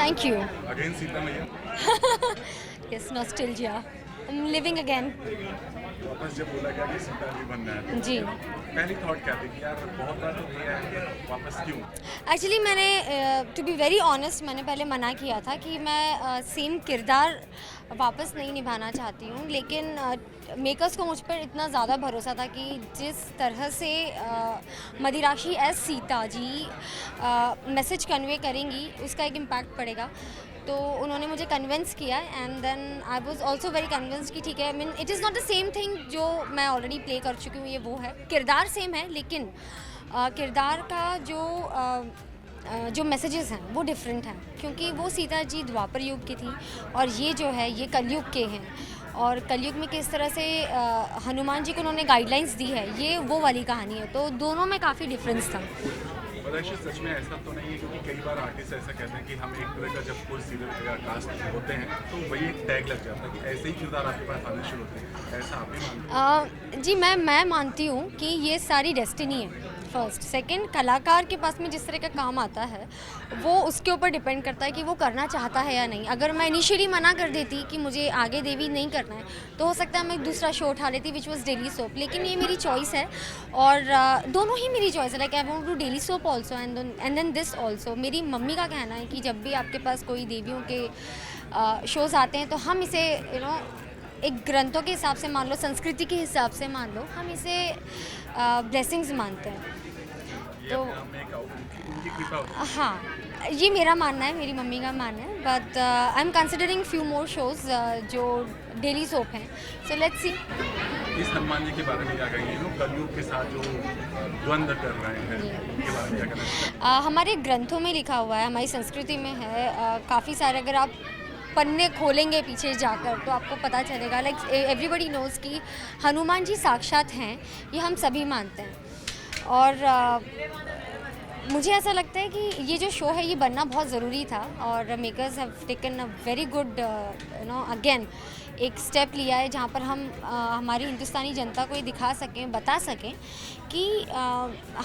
Thank you. Again Sita मैया yes, nostalgia, I am living again. वापस जब बोला गया कि सीता भी बनना है जी, पहली थॉट क्या थी कि यार बहुत बार तो किया है वापस क्यों? एक्चुअली मैंने टू बी वेरी ऑनेस्ट मैंने पहले मना किया था कि मैं सेम किरदार वापस नहीं निभाना चाहती हूँ, लेकिन मेकर्स को मुझ पर इतना ज़्यादा भरोसा था कि जिस तरह से मदिराशि as Sita ji message convey करेंगी उसका एक इम्पैक्ट पड़ेगा। तो उन्होंने मुझे कन्विंस किया and then I was also very convinced कि ठीक है, I mean it is not the same thing जो मैं ऑलरेडी प्ले कर चुकी हूँ, ये वो है, किरदार सेम है लेकिन किरदार का जो मैसेजेस हैं वो डिफरेंट हैं, क्योंकि वो सीता जी द्वापर युग की थी और ये जो है ये कलयुग के हैं। और कलयुग में किस तरह से हनुमान जी को उन्होंने गाइडलाइंस दी है, ये वो वाली कहानी है, तो दोनों में काफ़ी डिफरेंस था। मदर्शि सच में ऐसा तो नहीं है क्योंकि कई बार आर्टिस्ट ऐसा कहते हैं कि हम एक तरह का जब कोई सीरियल या कास्ट होते हैं तो वही एक टैग लग जाता है कि ऐसे ही किरदार आपके पास आने शुरू होते हैं, ऐसा आप भी मानते हैं? जी, मैं मानती हूँ कि ये सारी डेस्टिनी है। फर्स्ट, सेकंड, कलाकार के पास में जिस तरह का काम आता है वो उसके ऊपर डिपेंड करता है कि वो करना चाहता है या नहीं। अगर मैं इनिशियली मना कर देती कि मुझे आगे देवी नहीं करना है तो हो सकता है मैं एक दूसरा शो उठा लेती विच वॉज डेली सोप, लेकिन ये मेरी चॉइस है और दोनों ही मेरी चॉइस है। Like I want to daily soap also and then this also. मेरी मम्मी का कहना है कि जब भी आपके पास कोई देवियों के शोज़ आते हैं तो हम इसे एक ग्रंथों के हिसाब से मान लो, संस्कृति के हिसाब से मान लो, हम इसे ब्लेसिंग्स मानते हैं। तो उनकी कृपा होती हाँ, ये मेरा मानना है, मेरी मम्मी का मानना है, but I am considering few more shows जो डेली सोप हैं, सो लेट्स सी। है। इस हनुमान जी के बारे में क्या कहेंगे कलयुग के साथ जो द्वंद्व कर रहे हैं उनके बारे में क्या कहना चाहिए? हमारे ग्रंथों में लिखा हुआ है, हमारी संस्कृति में है, काफ़ी सारे, अगर आप पन्ने खोलेंगे पीछे जाकर तो आपको पता चलेगा, लाइक एवरीबडी नोज़ कि हनुमान जी साक्षात हैं, ये हम सभी मानते हैं। और मुझे ऐसा लगता है कि ये जो शो है ये बनना बहुत ज़रूरी था और makers have taken a very good again एक स्टेप लिया है जहाँ पर हम हमारी हिंदुस्तानी जनता को ये दिखा सकें, बता सकें कि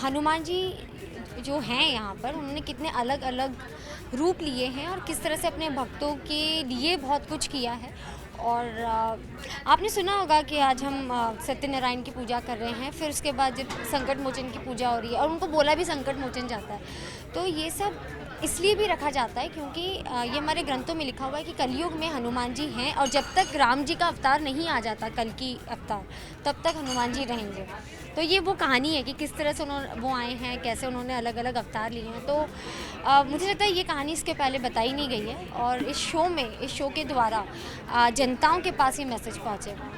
हनुमान जी जो हैं यहाँ पर उन्होंने कितने अलग अलग रूप लिए हैं और किस तरह से अपने भक्तों के लिए बहुत कुछ किया है। और आपने सुना होगा कि आज हम सत्यनारायण की पूजा कर रहे हैं, फिर उसके बाद जब संकट मोचन की पूजा हो रही है और उनको बोला भी संकट मोचन जाता है, तो ये सब इसलिए भी रखा जाता है क्योंकि ये हमारे ग्रंथों में लिखा हुआ है कि कलयुग में हनुमान जी हैं और जब तक राम जी का अवतार नहीं आ जाता, कल की अवतार, तब तक हनुमान जी रहेंगे। तो ये वो कहानी है कि किस तरह से वो आए हैं, कैसे उन्होंने अलग अलग अवतार लिए हैं। तो मुझे लगता है ये कहानी इसके पहले बताई नहीं गई है और इस शो के द्वारा जनताओं के पास ये मैसेज पहुँचेगा।